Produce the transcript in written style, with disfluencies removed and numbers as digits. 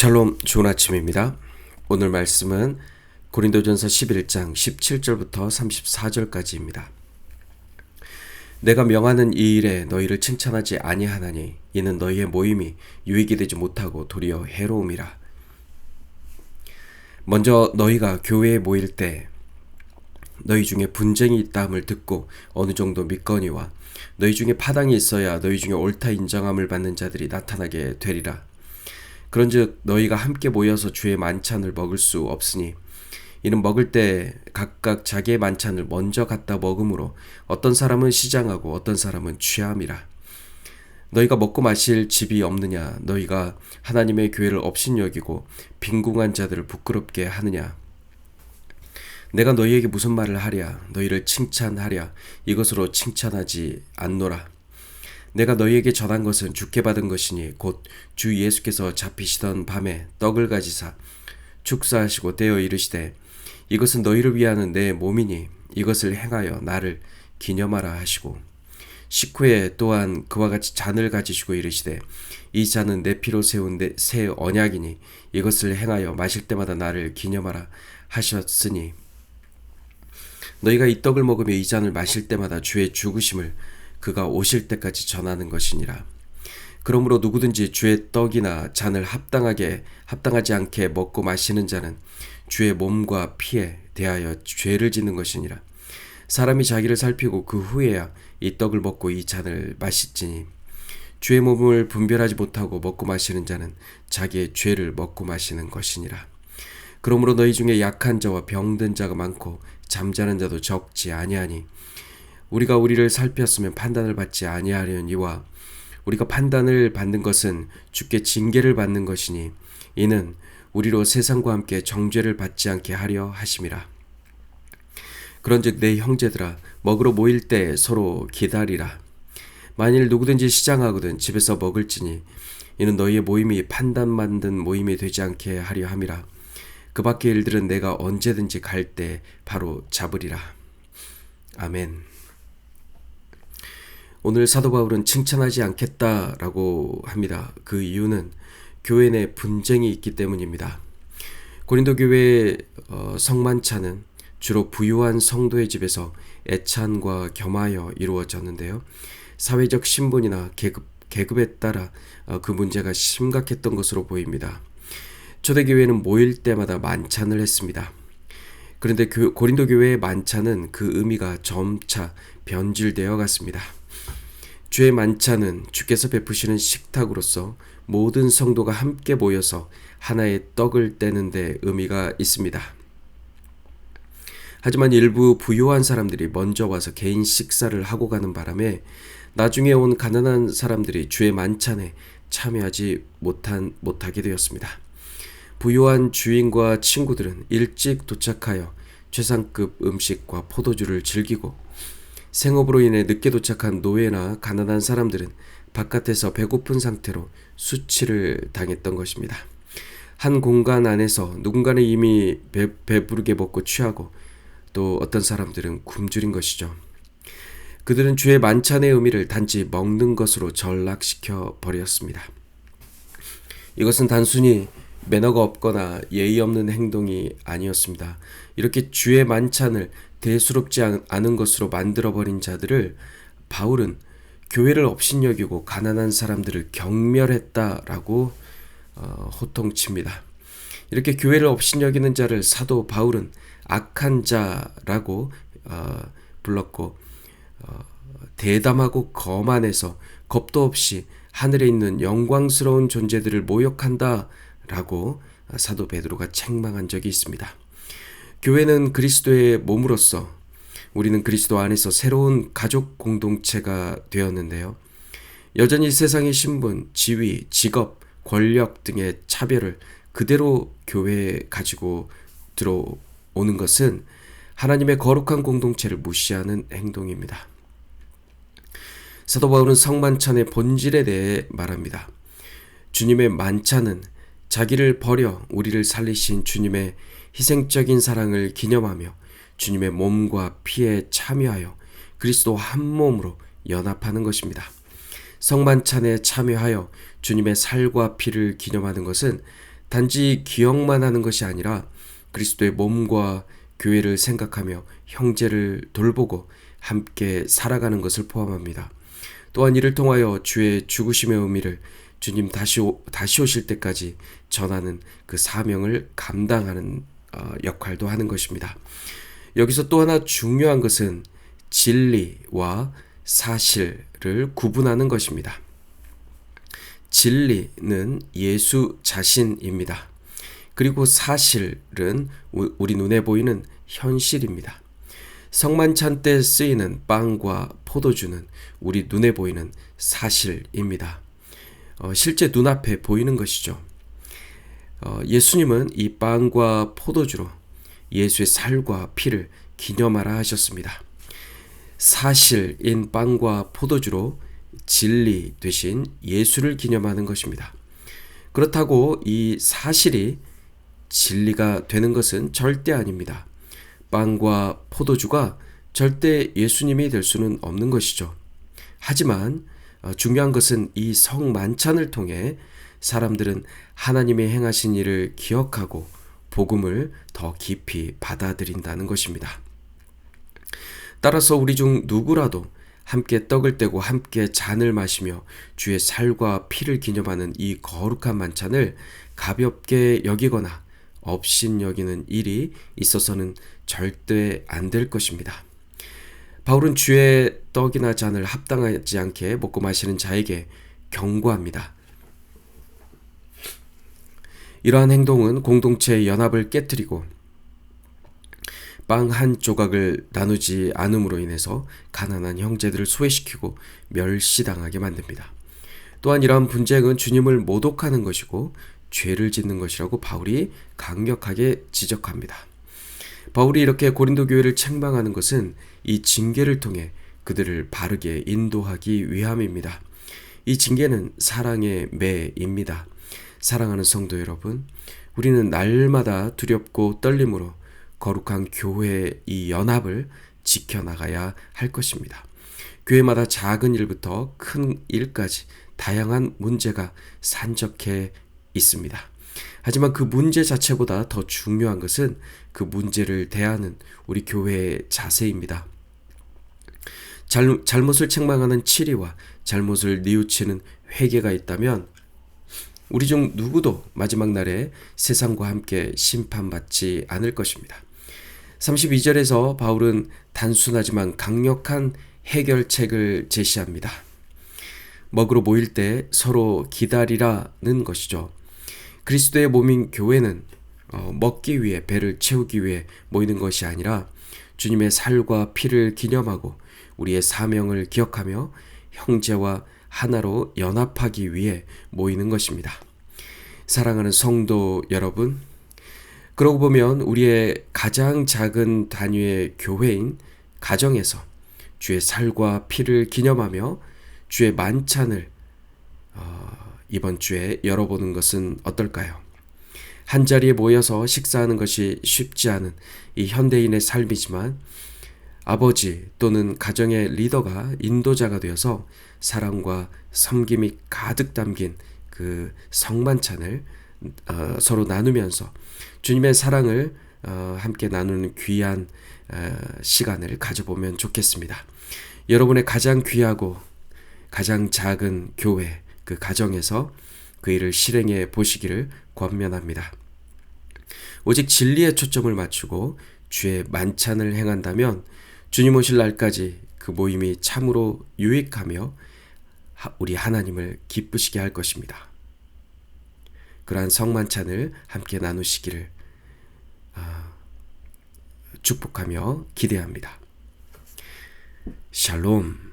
샬롬, 좋은 아침입니다. 오늘 말씀은 고린도전서 11장 17절부터 34절까지입니다. 내가 명하는 이 일에 너희를 칭찬하지 아니하나니 이는 너희의 모임이 유익이 되지 못하고 도리어 해로움이라. 먼저 너희가 교회에 모일 때 너희 중에 분쟁이 있다함을 듣고 어느 정도 믿거니와 너희 중에 파당이 있어야 너희 중에 옳다 인정함을 받는 자들이 나타나게 되리라. 그런즉 너희가 함께 모여서 주의 만찬을 먹을 수 없으니 이는 먹을 때 각각 자기의 만찬을 먼저 갖다 먹으므로 어떤 사람은 시장하고 어떤 사람은 취함이라. 너희가 먹고 마실 집이 없느냐? 너희가 하나님의 교회를 업신여기고 빈궁한 자들을 부끄럽게 하느냐? 내가 너희에게 무슨 말을 하랴? 너희를 칭찬하랴? 이것으로 칭찬하지 않노라. 내가 너희에게 전한 것은 주께 받은 것이니 곧 주 예수께서 잡히시던 밤에 떡을 가지사 축사하시고 떼어 이르시되 이것은 너희를 위하는 내 몸이니 이것을 행하여 나를 기념하라 하시고 식후에 또한 그와 같이 잔을 가지시고 이르시되 이 잔은 내 피로 세운 새 언약이니 이것을 행하여 마실 때마다 나를 기념하라 하셨으니 너희가 이 떡을 먹으며 이 잔을 마실 때마다 주의 죽으심을 그가 오실 때까지 전하는 것이니라. 그러므로 누구든지 주의 떡이나 잔을 합당하지 않게 먹고 마시는 자는 주의 몸과 피에 대하여 죄를 짓는 것이니라. 사람이 자기를 살피고 그 후에야 이 떡을 먹고 이 잔을 마실지니 주의 몸을 분별하지 못하고 먹고 마시는 자는 자기의 죄를 먹고 마시는 것이니라. 그러므로 너희 중에 약한 자와 병든 자가 많고 잠자는 자도 적지 아니하니 우리가 우리를 살폈으면 판단을 받지 아니하려니와 우리가 판단을 받는 것은 주께 징계를 받는 것이니 이는 우리로 세상과 함께 정죄를 받지 않게 하려 하심이라. 그런즉 내 형제들아 먹으러 모일 때 서로 기다리라. 만일 누구든지 시장하거든 집에서 먹을지니 이는 너희의 모임이 판단 만든 모임이 되지 않게 하려 함이라. 그 밖의 일들은 내가 언제든지 갈 때 바로 잡으리라. 아멘. 오늘 사도 바울은 칭찬하지 않겠다라고 합니다. 그 이유는 교회 내 분쟁이 있기 때문입니다. 고린도 교회의 성만찬은 주로 부유한 성도의 집에서 애찬과 겸하여 이루어졌는데요. 사회적 신분이나 계급에 따라 그 문제가 심각했던 것으로 보입니다. 초대교회는 모일 때마다 만찬을 했습니다. 그런데 고린도 교회의 만찬은 그 의미가 점차 변질되어 갔습니다. 주의 만찬은 주께서 베푸시는 식탁으로서 모든 성도가 함께 모여서 하나의 떡을 떼는 데 의미가 있습니다. 하지만 일부 부유한 사람들이 먼저 와서 개인 식사를 하고 가는 바람에 나중에 온 가난한 사람들이 주의 만찬에 참여하지 못하게 되었습니다. 부유한 주인과 친구들은 일찍 도착하여 최상급 음식과 포도주를 즐기고 생업으로 인해 늦게 도착한 노예나 가난한 사람들은 바깥에서 배고픈 상태로 수치를 당했던 것입니다. 한 공간 안에서 누군가는 이미 배부르게 먹고 취하고 또 어떤 사람들은 굶주린 것이죠. 그들은 주의 만찬의 의미를 단지 먹는 것으로 전락시켜 버렸습니다. 이것은 단순히 매너가 없거나 예의 없는 행동이 아니었습니다. 이렇게 주의 만찬을 대수롭지 않은 것으로 만들어버린 자들을 바울은 교회를 업신여기고 가난한 사람들을 경멸했다라고 호통칩니다. 이렇게 교회를 업신여기는 자를 사도 바울은 악한 자라고 불렀고 대담하고 거만해서 겁도 없이 하늘에 있는 영광스러운 존재들을 모욕한다라고 사도 베드로가 책망한 적이 있습니다. 교회는 그리스도의 몸으로서 우리는 그리스도 안에서 새로운 가족 공동체가 되었는데요. 여전히 세상의 신분, 지위, 직업, 권력 등의 차별을 그대로 교회에 가지고 들어오는 것은 하나님의 거룩한 공동체를 무시하는 행동입니다. 사도 바울은 성만찬의 본질에 대해 말합니다. 주님의 만찬은 자기를 버려 우리를 살리신 주님의 희생적인 사랑을 기념하며 주님의 몸과 피에 참여하여 그리스도 한 몸으로 연합하는 것입니다. 성만찬에 참여하여 주님의 살과 피를 기념하는 것은 단지 기억만 하는 것이 아니라 그리스도의 몸과 교회를 생각하며 형제를 돌보고 함께 살아가는 것을 포함합니다. 또한 이를 통하여 주의 죽으심의 의미를 주님 다시 오실 때까지 전하는 그 사명을 감당하는 역할도 하는 것입니다. 여기서 또 하나 중요한 것은 진리와 사실을 구분하는 것입니다. 진리는 예수 자신입니다. 그리고 사실은 우리 눈에 보이는 현실입니다. 성만찬 때 쓰이는 빵과 포도주는 우리 눈에 보이는 사실입니다. 실제 눈앞에 보이는 것이죠. 예수님은 이 빵과 포도주로 예수의 살과 피를 기념하라 하셨습니다. 사실인 빵과 포도주로 진리 되신 예수를 기념하는 것입니다. 그렇다고 이 사실이 진리가 되는 것은 절대 아닙니다. 빵과 포도주가 절대 예수님이 될 수는 없는 것이죠. 하지만 중요한 것은 이 성만찬을 통해 사람들은 하나님의 행하신 일을 기억하고 복음을 더 깊이 받아들인다는 것입니다. 따라서 우리 중 누구라도 함께 떡을 떼고 함께 잔을 마시며 주의 살과 피를 기념하는 이 거룩한 만찬을 가볍게 여기거나 업신여기는 일이 있어서는 절대 안 될 것입니다. 바울은 주의 떡이나 잔을 합당하지 않게 먹고 마시는 자에게 경고합니다. 이러한 행동은 공동체의 연합을 깨뜨리고 빵 한 조각을 나누지 않음으로 인해서 가난한 형제들을 소외시키고 멸시당하게 만듭니다. 또한 이러한 분쟁은 주님을 모독하는 것이고 죄를 짓는 것이라고 바울이 강력하게 지적합니다. 바울이 이렇게 고린도 교회를 책망하는 것은 이 징계를 통해 그들을 바르게 인도하기 위함입니다. 이 징계는 사랑의 매입니다. 사랑하는 성도 여러분, 우리는 날마다 두렵고 떨림으로 거룩한 교회의 이 연합을 지켜나가야 할 것입니다. 교회마다 작은 일부터 큰 일까지 다양한 문제가 산적해 있습니다. 하지만 그 문제 자체보다 더 중요한 것은 그 문제를 대하는 우리 교회의 자세입니다. 잘못을 책망하는 치리와 잘못을 뉘우치는 회개가 있다면 우리 중 누구도 마지막 날에 세상과 함께 심판받지 않을 것입니다. 32절에서 바울은 단순하지만 강력한 해결책을 제시합니다. 먹으러 모일 때 서로 기다리라는 것이죠. 그리스도의 몸인 교회는 먹기 위해, 배를 채우기 위해 모이는 것이 아니라 주님의 살과 피를 기념하고 우리의 사명을 기억하며 형제와 하나로 연합하기 위해 모이는 것입니다. 사랑하는 성도 여러분, 그러고 보면 우리의 가장 작은 단위의 교회인 가정에서 주의 살과 피를 기념하며 주의 만찬을 이번 주에 열어보는 것은 어떨까요? 한자리에 모여서 식사하는 것이 쉽지 않은 이 현대인의 삶이지만 아버지 또는 가정의 리더가 인도자가 되어서 사랑과 섬김이 가득 담긴 그 성만찬을 서로 나누면서 주님의 사랑을 함께 나누는 귀한 시간을 가져보면 좋겠습니다. 여러분의 가장 귀하고 가장 작은 교회, 그 가정에서 그 일을 실행해 보시기를 권면합니다. 오직 진리에 초점을 맞추고 주의 만찬을 행한다면 주님 오실 날까지 그 모임이 참으로 유익하며 우리 하나님을 기쁘시게 할 것입니다. 그러한 성만찬을 함께 나누시기를 축복하며 기대합니다. 샬롬.